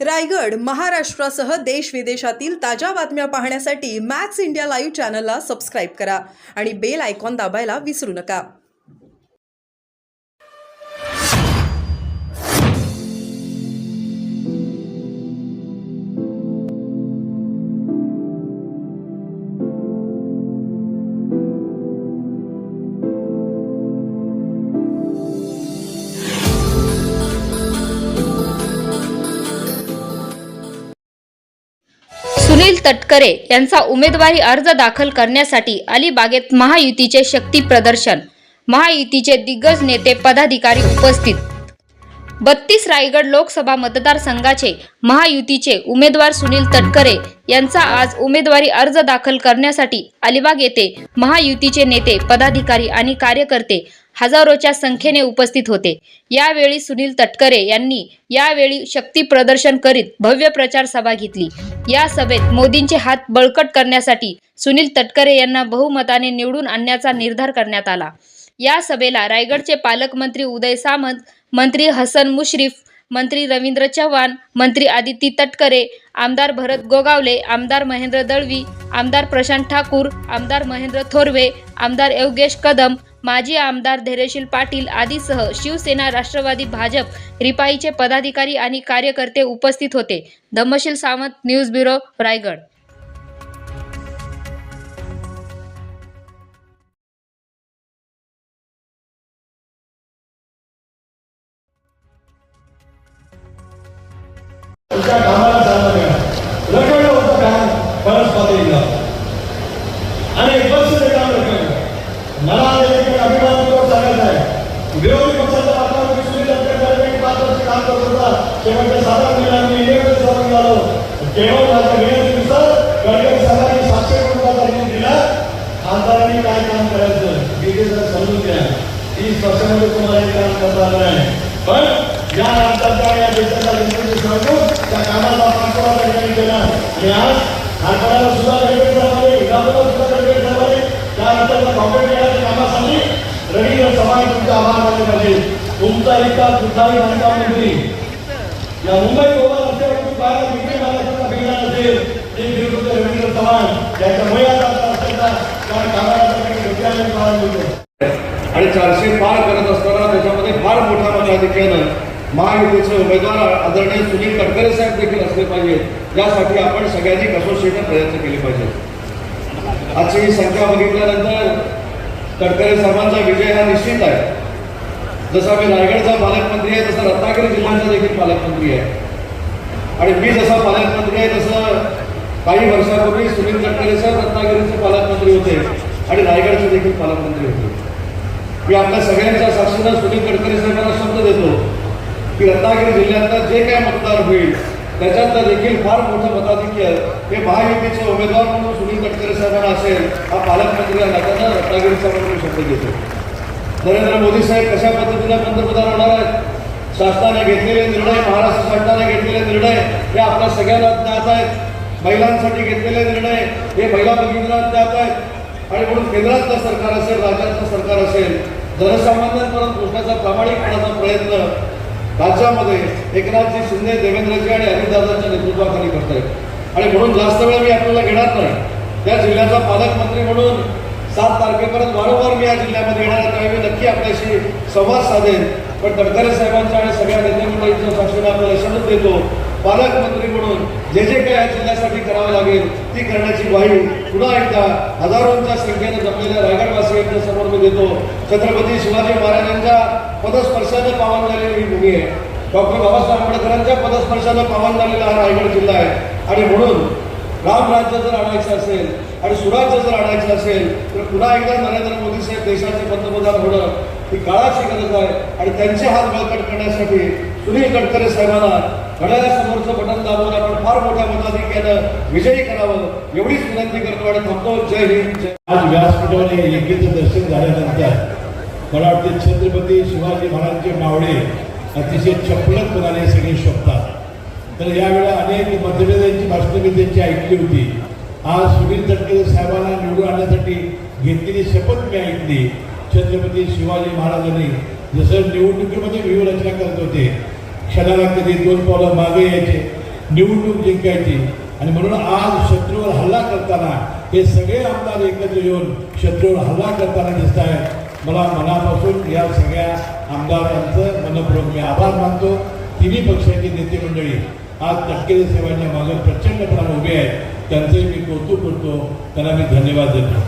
रायगड महाराष्ट्रासह देश विदेशातील ताज्या बातम्या पाहण्यासाठी मॅक्स इंडिया लाईव्ह चॅनलला सबस्क्राईब करा आणि बेल आयकॉन दाबायला विसरू नका। सुनील तटकरे यांचा उमेदवारी अर्ज दाखल करण्यासाठी अलिबागेत महायुतीचे शक्ती प्रदर्शन। महायुतीचे दिग्गज नेते पदाधिकारी उपस्थित। 32 रायगड लोकसभा मतदारसंघाचे महायुतीचे उमेदवार सुनील तटकरे यांचा आज उमेदवारी अर्ज दाखल करण्यासाठी अलिबाग येथे महायुतीचे नेते पदाधिकारी आणि कार्यकर्ते हजारोच्या संख्येने उपस्थित होते। यावेळी सुनील तटकरे यांनी यावेळी शक्ती प्रदर्शन करीत भव्य प्रचार सभा घेतली। या सभेत मोदींचे हात बळकट करण्यासाठी सुनील तटकरे यांना बहुमताने निवडून आणण्याचा निर्धार करण्यात आला। या सभेला रायगडचे पालकमंत्री उदय सामंत, मंत्री हसन मुश्रीफ, मंत्री रवींद्र चव्हाण, मंत्री आदिती तटकरे, आमदार भरत गोगावले, आमदार महेंद्र दळवी, आमदार प्रशांत ठाकूर, आमदार महेंद्र थोरवे, आमदार योगेश कदम, माजी आमदार धैर्यशील पाटील आदीसह शिवसेना, राष्ट्रवादी, भाजप, रिपाईचे पदाधिकारी आणि कार्यकर्ते उपस्थित होते। Dhammasheel Sawant, news bureau, Raigad. उनका कामाला चालना मिळाला, रखडलं होतं काम बऱ्याच पातळीला आणि एक वर्ष ते काम रखडलं। मला एक अभिमानावर सांगायचं आहे, विरोधी पक्षाचा वातावरण सुनील तटकरे 5 वर्ष काम करत होता, शेवटच्या 7 महिन्यांनी इलेक्शन सहभागी झालो। केवळ माझ्या विनंतीनुसार गडकरी साहेबांनी 700 कोटीचा निधी दिला। आमदारांनी काय काम करायचं हे जर समजून घ्या। 30 वर्षांमध्ये तुम्हाला हे काम करता आलं नाही, पण या राज्याच्या या देशाच्या जनतेचे समजून त्या कामाला पाठपुरावा करण्यात केला आणि आज ठाकरेला सुद्धा गडकरी साहेबांनी, विधानसभा सुद्धा गडकरी साहेबांनी त्यानंतर काँग्रेस केल्याच्या कामासाठी रवींद्र चव्हाण तुमचा आभार मानले पाहिजे। तुमचा इतका कुठलाही बांधकाम मंत्री या मुंबई गोवा रस्त्यावरती बाहेर विक्री मालाचा बिघडला नसेल ते विरुद्ध रवींद्र चव्हाण त्याच्यामुळे आता असलेला त्या कामासाठी गतीने पाहायला मिळतो आणि 400 पार करत असताना त्याच्यामध्ये फार मोठ्या मताधिक्यानं महायुतीचे उमेदवार आदरणीय सुनील तटकरे साहेब देखील असले पाहिजेत। यासाठी आपण सगळ्यांनी कसोशीने प्रयत्न केले पाहिजेत। आजची ही संख्या बघितल्यानंतर तटकरे साहेबांचा विजय हा निश्चित आहे। जसा मी रायगडचा पालकमंत्री आहे तसा रत्नागिरी जिल्ह्याचा देखील पालकमंत्री आहे आणि मी जसा पालकमंत्री आहे तसं काही वर्षापूर्वी सुनील तटकरे साहेब रत्नागिरीचे पालकमंत्री होते आणि रायगडचे देखील पालकमंत्री होते। मी आपल्या सगळ्यांच्या साक्षीनं सुनील तटकरे साहेबांना शब्द देतो की रत्नागिरी जिल्ह्यातलं जे काय मतदार होईल त्याच्यातलं देखील फार मोठं मताधिक्य हे महायुतीचे उमेदवार म्हणून सुनील तटकरे साहेबांना असेल। हा पालकमंत्री या नात्यानं रत्नागिरीचा म्हणून शब्द घेतो। नरेंद्र मोदी साहेब कशा पद्धतीने पंतप्रधान होणार आहेत, शासनाने घेतलेले निर्णय, महाराष्ट्र शासनाने घेतलेले निर्णय हे आपल्या सगळ्यांना ज्ञात आहेत। महिलांसाठी घेतलेले निर्णय हे महिला भगिनींना ज्ञात आहेत आणि म्हणून केंद्रातलं सरकार असेल, राज्यातलं सरकार असेल, जनसामान्यांपर्यंत पोहोचण्याचा प्रामाणिकपणाचा प्रयत्न राज्यामध्ये एकनाथजी शिंदे, देवेंद्रजी आणि अजितदादांच्या नेतृत्वाखाली करत आहेत आणि म्हणून जास्त वेळ मी आपल्याला घेणार नाही। त्या जिल्ह्याचा पालकमंत्री म्हणून 7 तारखेपर्यंत वारंवार मी या जिल्ह्यामध्ये येणार आहे, त्यावेळी नक्की आपल्याशी संवाद साधेन। पण तटकरे साहेबांच्या आणि सगळ्या नेते मंडळींच्या साक्षीने आपल्याला शपथ देतो, पालकमंत्री म्हणून जे जे काही या जिल्ह्यासाठी करावे लागेल ती करण्याची ग्वाही पुन्हा एकदा हजारोंच्या संख्येने जमलेल्या रायगडवासियांच्या समोर मी देतो। छत्रपती शिवाजी महाराजांच्या पदस्पर्शाने पावन झालेली ही भूमी आहे, डॉक्टर बाबासाहेब आंबेडकरांच्या पदस्पर्शाने पावन झालेला हा रायगड जिल्हा आहे आणि म्हणून रामराज्य जर आणायचं असेल आणि सुराज्य जर आणायचं असेल तर पुन्हा एकदा नरेंद्र मोदी साहेब देशाचे पंतप्रधान होणं ही काळाची गरज आहे आणि त्यांचे हात बळकट करण्यासाठी सुनील तटकरे साहेबांना घड्याळासमोरचं बटन दाबून आपण फार मोठ्या मताधिक्यानं विजयी करावं एवढीच विनंती करतो आणि थांबतो। जय हिंद। आज व्यासपीठावर यज्ञाचं दर्शन झाल्यानंतर मला वाटते छत्रपती शिवाजी महाराजांचे मावळे अतिशय चपलकपणाने सगळे शोभतात। तर यावेळेला अनेक मतभेदांची भाषणं मी त्यांची ऐकली होती। आज सुनील तटकरे साहेबांना निवडून आणण्यासाठी घेतलेली शपथ मी ऐकली। छत्रपती शिवाजी महाराजांनी जसं निवडणुकीमध्ये व्यूहरचना करत होते, क्षणाला कधी 2 पावलं मागे यायचे, निवडणूक जिंकायची आणि म्हणून आज शत्रूवर हल्ला करताना हे सगळे आमदार एकत्र येऊन शत्रूवर हल्ला करताना दिसत आहेत. मला मनापासून या सगळ्या आमदारांचं मनपूर्वक मी आभार मानतो. तिन्ही पक्षाची नेते मंडळी आज तटकरे साहेबांच्या मागे प्रचंडपणाने उभे आहेत. त्यांचे मी कौतुक करतो, त्यांना मी धन्यवाद देतो.